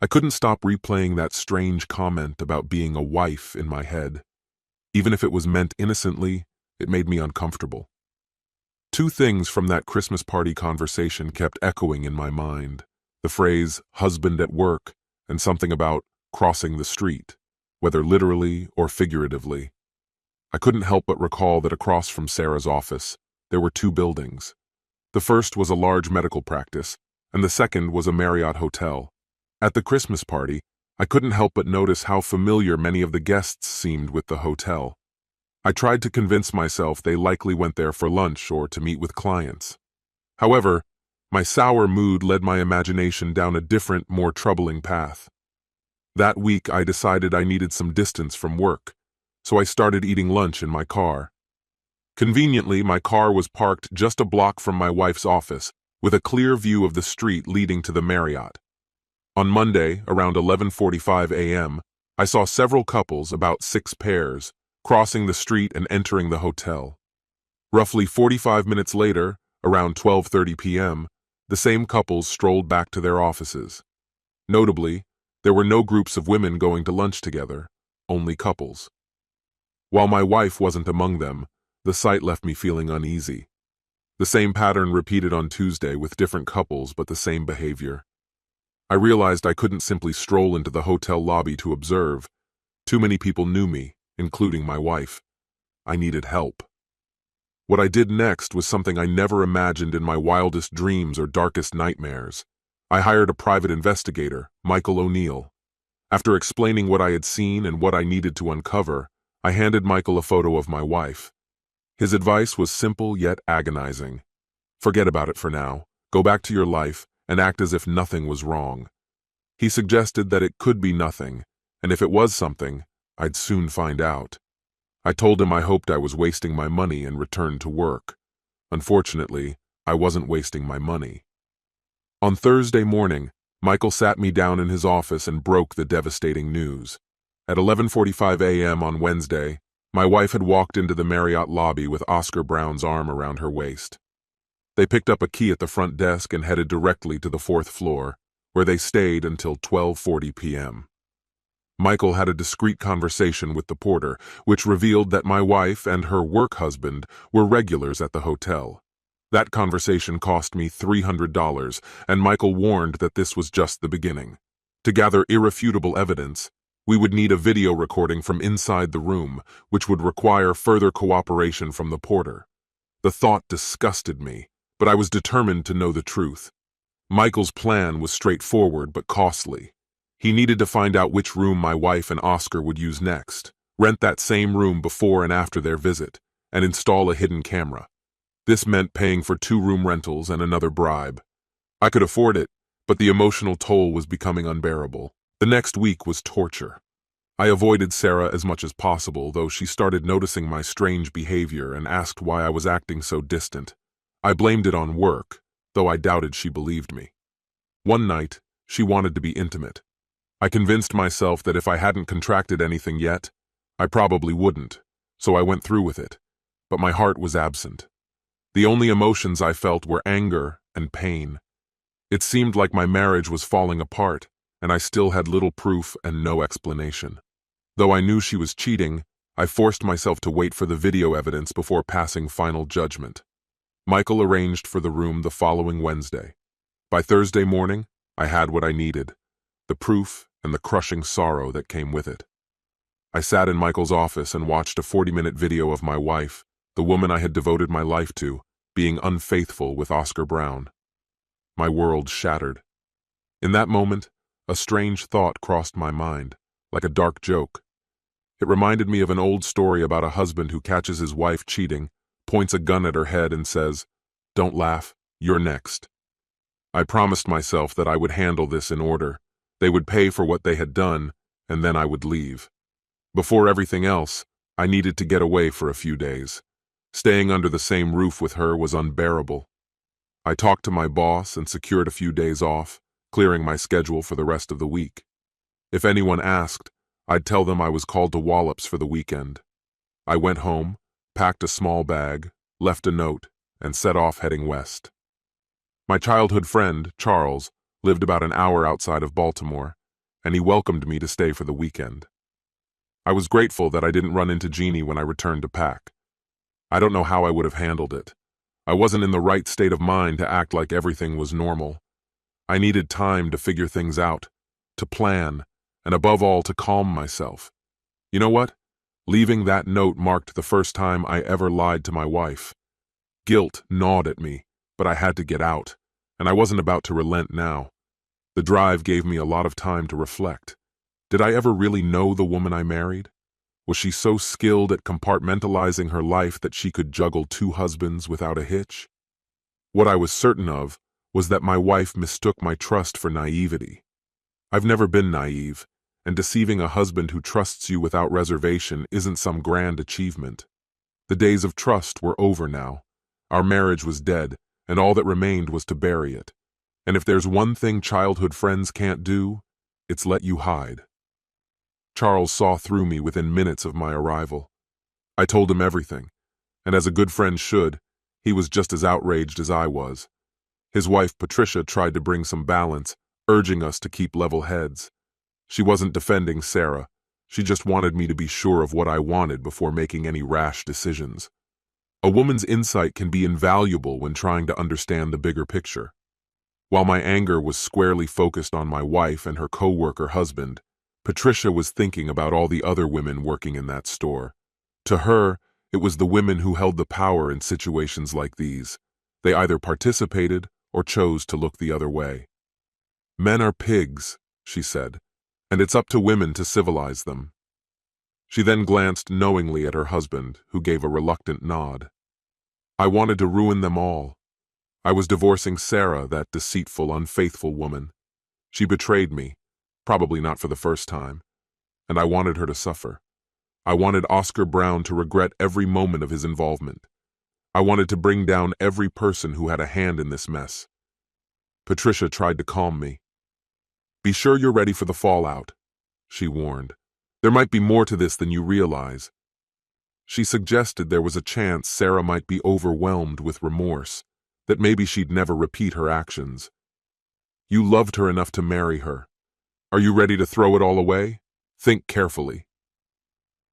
I couldn't stop replaying that strange comment about being a wife in my head. Even if it was meant innocently, it made me uncomfortable. Two things from that Christmas party conversation kept echoing in my mind. The phrase, husband at work, and something about crossing the street, whether literally or figuratively. I couldn't help but recall that across from Sarah's office, there were two buildings. The first was a large medical practice, and the second was a Marriott hotel. At the Christmas party, I couldn't help but notice how familiar many of the guests seemed with the hotel. I tried to convince myself they likely went there for lunch or to meet with clients. However, my sour mood led my imagination down a different, more troubling path. That week, I decided I needed some distance from work, so I started eating lunch in my car. Conveniently, my car was parked just a block from my wife's office, with a clear view of the street leading to the Marriott. On Monday, around 11:45 a.m., I saw several couples, about 6 pairs, crossing the street and entering the hotel. Roughly 45 minutes later, around 12:30 p.m., the same couples strolled back to their offices. Notably, there were no groups of women going to lunch together, only couples. While my wife wasn't among them, the sight left me feeling uneasy. The same pattern repeated on Tuesday with different couples but the same behavior. I realized I couldn't simply stroll into the hotel lobby to observe. Too many people knew me, including my wife. I needed help. What I did next was something I never imagined in my wildest dreams or darkest nightmares. I hired a private investigator, Michael O'Neill. After explaining what I had seen and what I needed to uncover, I handed Michael a photo of my wife. His advice was simple yet agonizing. Forget about it for now, go back to your life, and act as if nothing was wrong. He suggested that it could be nothing, and if it was something, I'd soon find out. I told him I hoped I was wasting my money and returned to work. Unfortunately, I wasn't wasting my money. On Thursday morning, Michael sat me down in his office and broke the devastating news. At 11:45 a.m. on Wednesday, my wife had walked into the Marriott lobby with Oscar Brown's arm around her waist. They picked up a key at the front desk and headed directly to the 4th floor, where they stayed until 12:40 p.m. Michael had a discreet conversation with the porter, which revealed that my wife and her work husband were regulars at the hotel. That conversation cost me $300, and Michael warned that this was just the beginning. To gather irrefutable evidence, we would need a video recording from inside the room, which would require further cooperation from the porter. The thought disgusted me, but I was determined to know the truth. Michael's plan was straightforward but costly. He needed to find out which room my wife and Oscar would use next, rent that same room before and after their visit, and install a hidden camera. This meant paying for 2 room rentals and another bribe. I could afford it, but the emotional toll was becoming unbearable. The next week was torture. I avoided Sarah as much as possible, though she started noticing my strange behavior and asked why I was acting so distant. I blamed it on work, though I doubted she believed me. One night, she wanted to be intimate. I convinced myself that if I hadn't contracted anything yet, I probably wouldn't, so I went through with it, but my heart was absent. The only emotions I felt were anger and pain. It seemed like my marriage was falling apart, and I still had little proof and no explanation. Though I knew she was cheating, I forced myself to wait for the video evidence before passing final judgment. Michael arranged for the room the following Wednesday. By Thursday morning, I had what I needed, the proof and the crushing sorrow that came with it. I sat in Michael's office and watched a 40-minute video of my wife, the woman I had devoted my life to, being unfaithful with Oscar Brown. My world shattered. In that moment, a strange thought crossed my mind, like a dark joke. It reminded me of an old story about a husband who catches his wife cheating, points a gun at her head and says, "Don't laugh, you're next." I promised myself that I would handle this in order. They would pay for what they had done, and then I would leave. Before everything else, I needed to get away for a few days. Staying under the same roof with her was unbearable. I talked to my boss and secured a few days off, clearing my schedule for the rest of the week. If anyone asked, I'd tell them I was called to Wallops for the weekend. I went home, packed a small bag, left a note, and set off heading west. My childhood friend, Charles, lived about an hour outside of Baltimore, and he welcomed me to stay for the weekend. I was grateful that I didn't run into Jeannie when I returned to pack. I don't know how I would have handled it. I wasn't in the right state of mind to act like everything was normal. I needed time to figure things out, to plan, and above all, to calm myself. You know what? Leaving that note marked the first time I ever lied to my wife. Guilt gnawed at me, but I had to get out, and I wasn't about to relent now. The drive gave me a lot of time to reflect. Did I ever really know the woman I married? Was she so skilled at compartmentalizing her life that she could juggle two husbands without a hitch? What I was certain of was that my wife mistook my trust for naivety. I've never been naive, and deceiving a husband who trusts you without reservation isn't some grand achievement. The days of trust were over now. Our marriage was dead, and all that remained was to bury it. And if there's one thing childhood friends can't do, it's let you hide. Charles saw through me within minutes of my arrival. I told him everything, and as a good friend should, he was just as outraged as I was. His wife, Patricia, tried to bring some balance, urging us to keep level heads. She wasn't defending Sarah. She just wanted me to be sure of what I wanted before making any rash decisions. A woman's insight can be invaluable when trying to understand the bigger picture. While my anger was squarely focused on my wife and her co-worker husband, Patricia was thinking about all the other women working in that store. To her, it was the women who held the power in situations like these. They either participated or chose to look the other way. Men are pigs, she said, and it's up to women to civilize them. She then glanced knowingly at her husband, who gave a reluctant nod. I wanted to ruin them all. I was divorcing Sarah, that deceitful, unfaithful woman. She betrayed me, probably not for the first time, and I wanted her to suffer. I wanted Oscar Brown to regret every moment of his involvement. I wanted to bring down every person who had a hand in this mess. Patricia tried to calm me. "Be sure you're ready for the fallout," she warned. "There might be more to this than you realize." She suggested there was a chance Sarah might be overwhelmed with remorse, that maybe she'd never repeat her actions. "You loved her enough to marry her. Are you ready to throw it all away? Think carefully."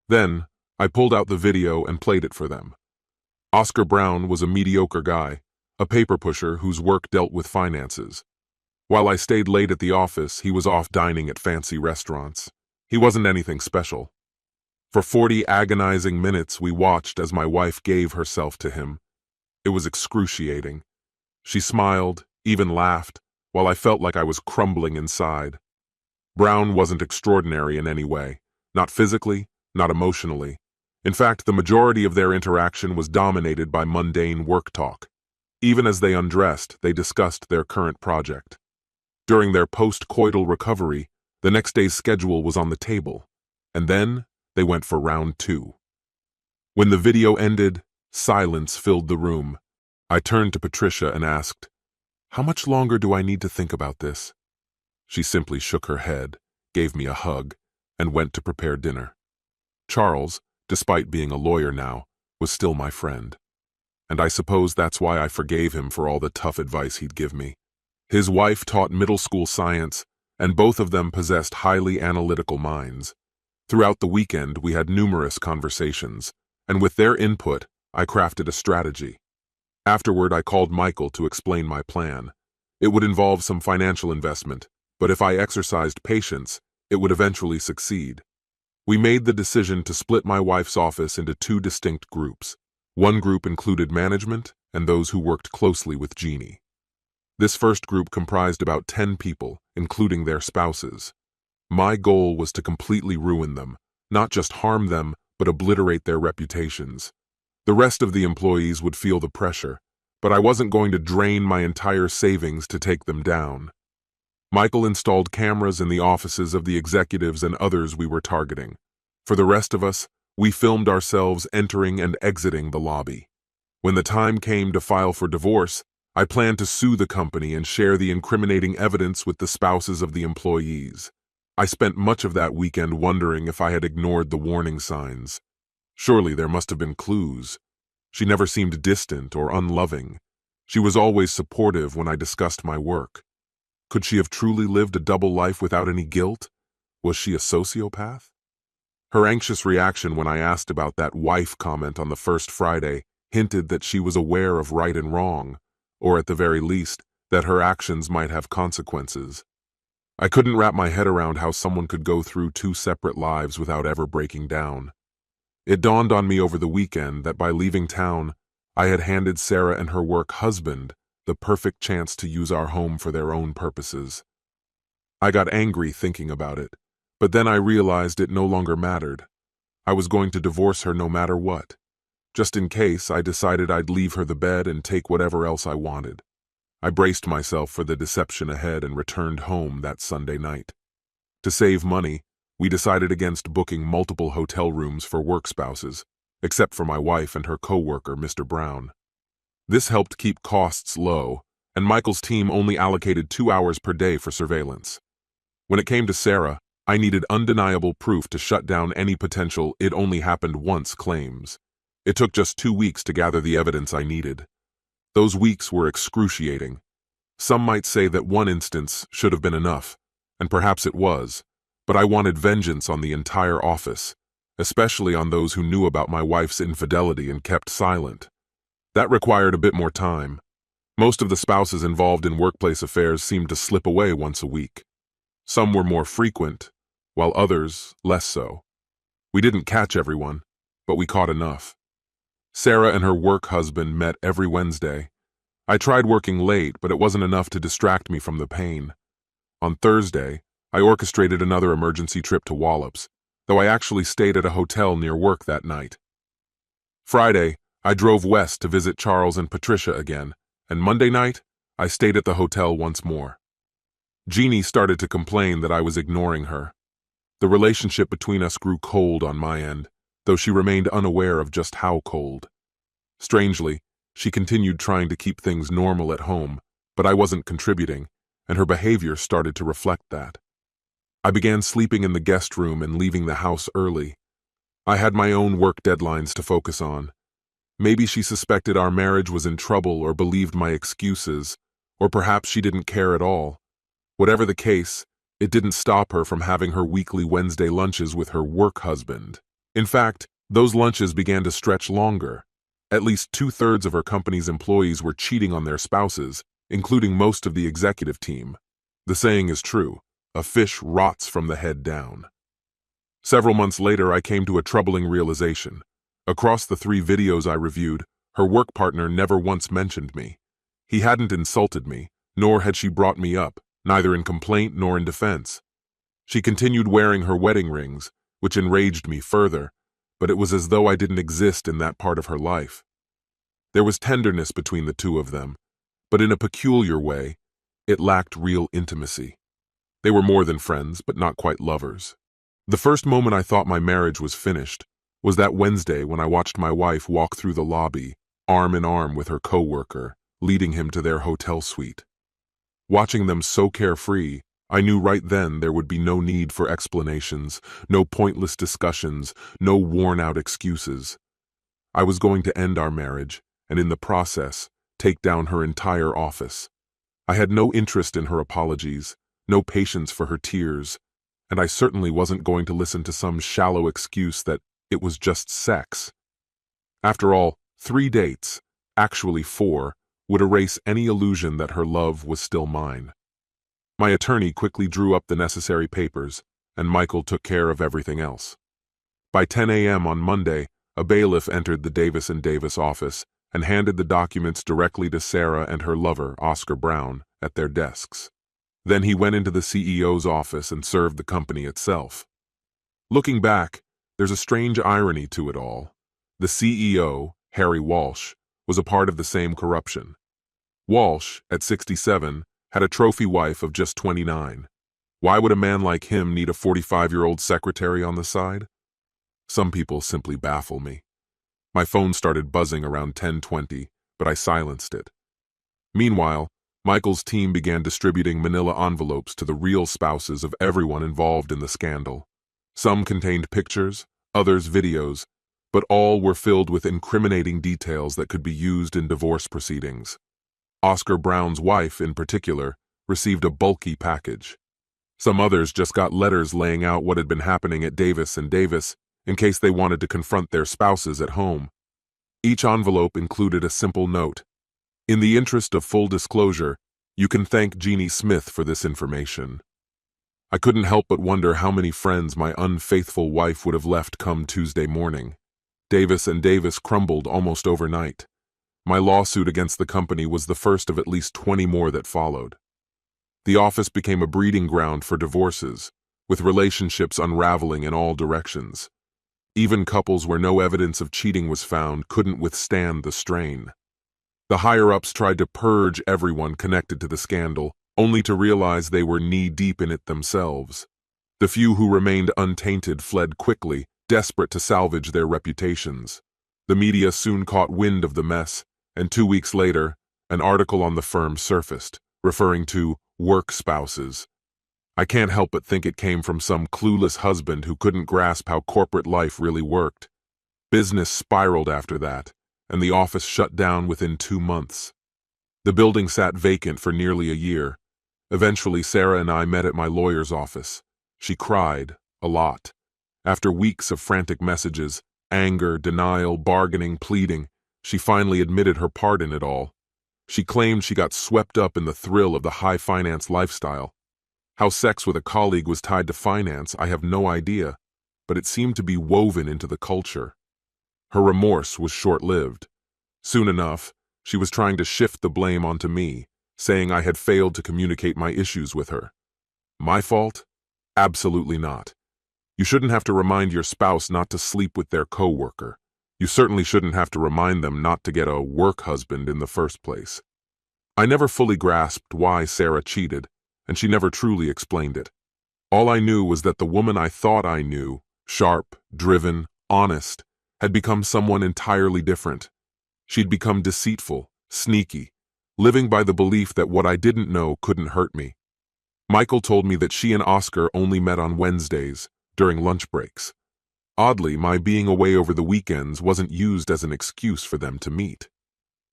Then, I pulled out the video and played it for them. Oscar Brown was a mediocre guy, a paper pusher whose work dealt with finances. While I stayed late at the office, he was off dining at fancy restaurants. He wasn't anything special. For 40 agonizing minutes, we watched as my wife gave herself to him. It was excruciating. She smiled, even laughed, while I felt like I was crumbling inside. Brown wasn't extraordinary in any way, not physically, not emotionally. In fact, the majority of their interaction was dominated by mundane work talk. Even as they undressed, they discussed their current project. During their post-coital recovery, the next day's schedule was on the table, and then they went for round 2. When the video ended, silence filled the room. I turned to Patricia and asked, "How much longer do I need to think about this?" She simply shook her head, gave me a hug, and went to prepare dinner. Charles, despite being a lawyer now, was still my friend. And I suppose that's why I forgave him for all the tough advice he'd give me. His wife taught middle school science, and both of them possessed highly analytical minds. Throughout the weekend, we had numerous conversations, and with their input, I crafted a strategy. Afterward, I called Michael to explain my plan. It would involve some financial investment, but if I exercised patience, it would eventually succeed. We made the decision to split my wife's office into 2 distinct groups. One group included management and those who worked closely with Jeannie. This first group comprised about 10 people, including their spouses. My goal was to completely ruin them, not just harm them, but obliterate their reputations. The rest of the employees would feel the pressure, but I wasn't going to drain my entire savings to take them down. Michael installed cameras in the offices of the executives and others we were targeting. For the rest of us, we filmed ourselves entering and exiting the lobby. When the time came to file for divorce, I planned to sue the company and share the incriminating evidence with the spouses of the employees. I spent much of that weekend wondering if I had ignored the warning signs. Surely there must have been clues. She never seemed distant or unloving. She was always supportive when I discussed my work. Could she have truly lived a double life without any guilt? Was she a sociopath? Her anxious reaction when I asked about that wife comment on the first Friday hinted that she was aware of right and wrong, or at the very least, that her actions might have consequences. I couldn't wrap my head around how someone could go through two separate lives without ever breaking down. It dawned on me over the weekend that by leaving town, I had handed Sarah and her work husband the perfect chance to use our home for their own purposes. I got angry thinking about it, but then I realized it no longer mattered. I was going to divorce her no matter what. Just in case, I decided I'd leave her the bed and take whatever else I wanted. I braced myself for the deception ahead and returned home that Sunday night. To save money, we decided against booking multiple hotel rooms for work spouses, except for my wife and her co-worker, Mr. Brown. This helped keep costs low, and Michael's team only allocated 2 hours per day for surveillance. When it came to Sarah, I needed undeniable proof to shut down any potential "it only happened once" claims. It took just 2 weeks to gather the evidence I needed. Those weeks were excruciating. Some might say that one instance should have been enough, and perhaps it was, but I wanted vengeance on the entire office, especially on those who knew about my wife's infidelity and kept silent. That required a bit more time. Most of the spouses involved in workplace affairs seemed to slip away once a week. Some were more frequent, while others less so. We didn't catch everyone, but we caught enough. Sarah and her work husband met every Wednesday. I tried working late, but it wasn't enough to distract me from the pain. On Thursday, I orchestrated another emergency trip to Wallops, though I actually stayed at a hotel near work that night. Friday, I drove west to visit Charles and Patricia again, and Monday night, I stayed at the hotel once more. Jeannie started to complain that I was ignoring her. The relationship between us grew cold on my end, though she remained unaware of just how cold. Strangely, she continued trying to keep things normal at home, but I wasn't contributing, and her behavior started to reflect that. I began sleeping in the guest room and leaving the house early. I had my own work deadlines to focus on. Maybe she suspected our marriage was in trouble or believed my excuses, or perhaps she didn't care at all. Whatever the case, it didn't stop her from having her weekly Wednesday lunches with her work husband. In fact, those lunches began to stretch longer. At least 2/3 of her company's employees were cheating on their spouses, including most of the executive team. The saying is true, a fish rots from the head down. Several months later, I came to a troubling realization. Across the 3 videos I reviewed, her work partner never once mentioned me. He hadn't insulted me, nor had she brought me up, neither in complaint nor in defense. She continued wearing her wedding rings, which enraged me further, but it was as though I didn't exist in that part of her life. There was tenderness between the two of them, but in a peculiar way, it lacked real intimacy. They were more than friends, but not quite lovers. The first moment I thought my marriage was finished was that Wednesday when I watched my wife walk through the lobby, arm in arm with her co-worker, leading him to their hotel suite. Watching them so carefree, I knew right then there would be no need for explanations, no pointless discussions, no worn-out excuses. I was going to end our marriage, and in the process, take down her entire office. I had no interest in her apologies, no patience for her tears, and I certainly wasn't going to listen to some shallow excuse that it was just sex. After all, 3 dates, actually 4, would erase any illusion that her love was still mine. My attorney quickly drew up the necessary papers, and Michael took care of everything else. By 10 a.m. on Monday, a bailiff entered the Davis & Davis office and handed the documents directly to Sarah and her lover, Oscar Brown, at their desks. Then he went into the CEO's office and served the company itself. Looking back, there's a strange irony to it all. The CEO, Harry Walsh, was a part of the same corruption. Walsh, at 67, had a trophy wife of just 29. Why would a man like him need a 45-year-old secretary on the side? Some people simply baffle me. My phone started buzzing around 10:20, but I silenced it. Meanwhile, Michael's team began distributing manila envelopes to the real spouses of everyone involved in the scandal. Some contained pictures, others videos, but all were filled with incriminating details that could be used in divorce proceedings. Oscar Brown's wife, in particular, received a bulky package. Some others just got letters laying out what had been happening at Davis & Davis in case they wanted to confront their spouses at home. Each envelope included a simple note. In the interest of full disclosure, you can thank Jeannie Smith for this information. I couldn't help but wonder how many friends my unfaithful wife would have left come Tuesday morning. Davis and Davis crumbled almost overnight. My lawsuit against the company was the first of at least 20 more that followed. The office became a breeding ground for divorces, with relationships unraveling in all directions. Even couples where no evidence of cheating was found couldn't withstand the strain. The higher-ups tried to purge everyone connected to the scandal, only to realize they were knee-deep in it themselves. The few who remained untainted fled quickly, desperate to salvage their reputations. The media soon caught wind of the mess, and 2 weeks later, an article on the firm surfaced, referring to work spouses. I can't help but think it came from some clueless husband who couldn't grasp how corporate life really worked. Business spiraled after that, and the office shut down within 2 months. The building sat vacant for nearly a year. Eventually, Sarah and I met at my lawyer's office. She cried, a lot. After weeks of frantic messages, anger, denial, bargaining, pleading, she finally admitted her part in it all. She claimed she got swept up in the thrill of the high-finance lifestyle. How sex with a colleague was tied to finance, I have no idea, but it seemed to be woven into the culture. Her remorse was short-lived. Soon enough, she was trying to shift the blame onto me, saying I had failed to communicate my issues with her. My fault? Absolutely not. You shouldn't have to remind your spouse not to sleep with their coworker. You certainly shouldn't have to remind them not to get a work husband in the first place. I never fully grasped why Sarah cheated, and she never truly explained it. All I knew was that the woman I thought I knew, sharp, driven, honest, had become someone entirely different. She'd become deceitful, sneaky, living by the belief that what I didn't know couldn't hurt me. Michael told me that she and Oscar only met on Wednesdays, during lunch breaks. Oddly, my being away over the weekends wasn't used as an excuse for them to meet.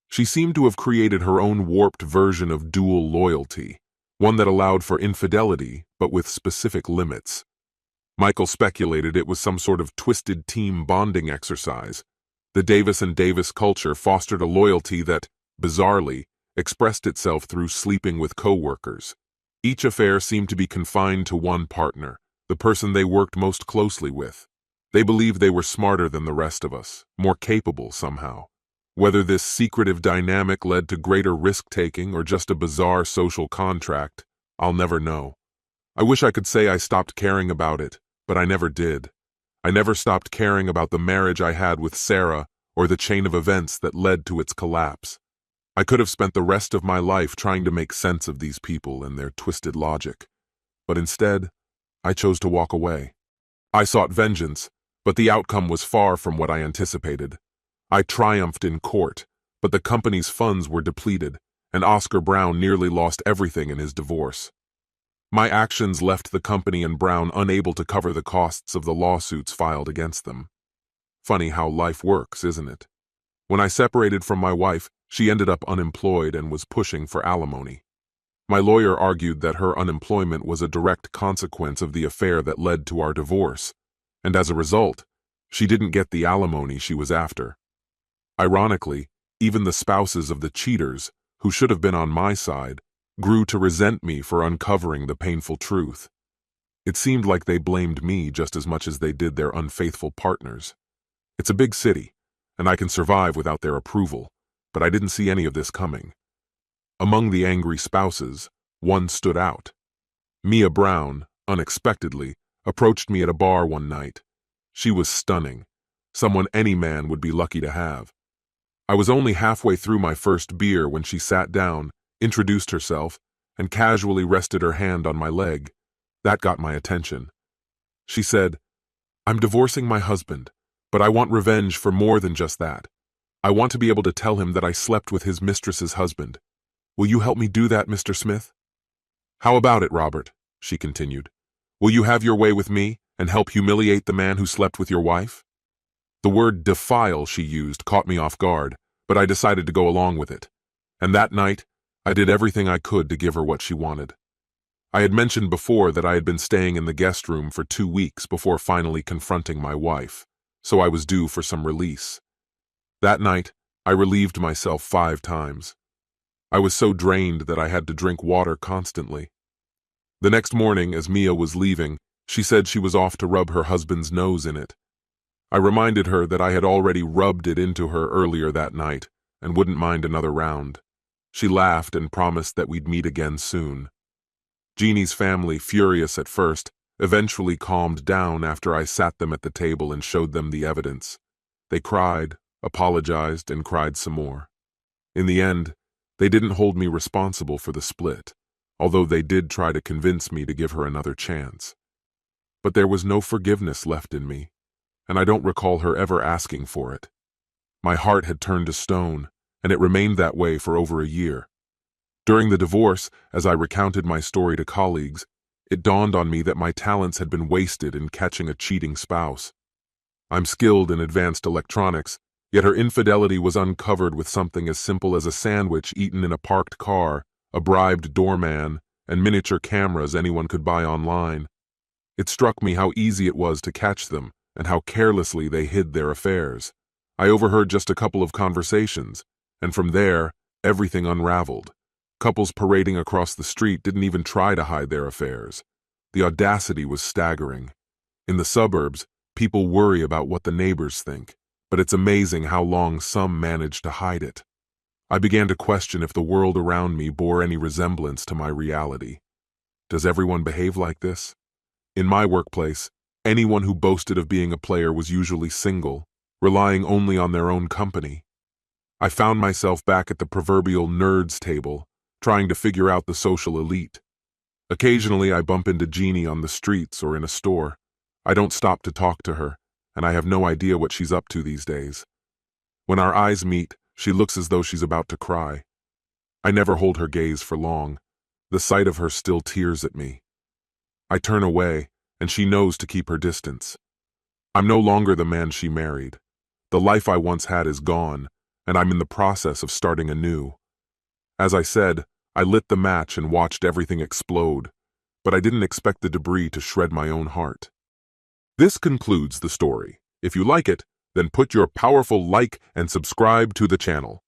She seemed to have created her own warped version of dual loyalty, one that allowed for infidelity, but with specific limits. Michael speculated it was some sort of twisted team bonding exercise. The Davis and Davis culture fostered a loyalty that, bizarrely, expressed itself through sleeping with coworkers. Each affair seemed to be confined to one partner, the person they worked most closely with. They believed they were smarter than the rest of us, more capable somehow. Whether this secretive dynamic led to greater risk-taking or just a bizarre social contract, I'll never know. I wish I could say I stopped caring about it, but I never did. I never stopped caring about the marriage I had with Sarah or the chain of events that led to its collapse. I could have spent the rest of my life trying to make sense of these people and their twisted logic. But instead, I chose to walk away. I sought vengeance, but the outcome was far from what I anticipated. I triumphed in court, but the company's funds were depleted, and Oscar Brown nearly lost everything in his divorce. My actions left the company and Brown unable to cover the costs of the lawsuits filed against them. Funny how life works, isn't it? When I separated from my wife, she ended up unemployed and was pushing for alimony. My lawyer argued that her unemployment was a direct consequence of the affair that led to our divorce, and as a result, she didn't get the alimony she was after. Ironically, even the spouses of the cheaters, who should have been on my side, grew to resent me for uncovering the painful truth. It seemed like they blamed me just as much as they did their unfaithful partners. It's a big city, and I can survive without their approval, but I didn't see any of this coming. Among the angry spouses, one stood out. Mia Brown, unexpectedly, approached me at a bar one night. She was stunning, someone any man would be lucky to have. I was only halfway through my first beer when she sat down, introduced herself, and casually rested her hand on my leg. That got my attention. She said, "I'm divorcing my husband, but I want revenge for more than just that. I want to be able to tell him that I slept with his mistress's husband. Will you help me do that, Mr. Smith?" "How about it, Robert?" she continued. "Will you have your way with me and help humiliate the man who slept with your wife?" The word defile she used caught me off guard, but I decided to go along with it. And that night, I did everything I could to give her what she wanted. I had mentioned before that I had been staying in the guest room for 2 weeks before finally confronting my wife, so I was due for some release. That night, I relieved myself 5 times. I was so drained that I had to drink water constantly. The next morning, as Mia was leaving, she said she was off to rub her husband's nose in it. I reminded her that I had already rubbed it into her earlier that night and wouldn't mind another round. She laughed and promised that we'd meet again soon. Jeannie's family, furious at first, eventually calmed down after I sat them at the table and showed them the evidence. They cried, apologized, and cried some more. In the end, they didn't hold me responsible for the split, although they did try to convince me to give her another chance. But there was no forgiveness left in me, and I don't recall her ever asking for it. My heart had turned to stone, and it remained that way for over a year. During the divorce, as I recounted my story to colleagues, it dawned on me that my talents had been wasted in catching a cheating spouse. I'm skilled in advanced electronics, yet her infidelity was uncovered with something as simple as a sandwich eaten in a parked car, a bribed doorman, and miniature cameras anyone could buy online. It struck me how easy it was to catch them and how carelessly they hid their affairs. I overheard just a couple of conversations, and from there, everything unraveled. Couples parading across the street didn't even try to hide their affairs. The audacity was staggering. In the suburbs, people worry about what the neighbors think, but it's amazing how long some manage to hide it. I began to question if the world around me bore any resemblance to my reality. Does everyone behave like this? In my workplace, anyone who boasted of being a player was usually single, relying only on their own company. I found myself back at the proverbial nerds table, trying to figure out the social elite. Occasionally I bump into Jeannie on the streets or in a store. I don't stop to talk to her, and I have no idea what she's up to these days. When our eyes meet, she looks as though she's about to cry. I never hold her gaze for long. The sight of her still tears at me. I turn away, and she knows to keep her distance. I'm no longer the man she married. The life I once had is gone, and I'm in the process of starting anew. As I said, I lit the match and watched everything explode, but I didn't expect the debris to shred my own heart. This concludes the story. If you like it, then put your powerful like and subscribe to the channel.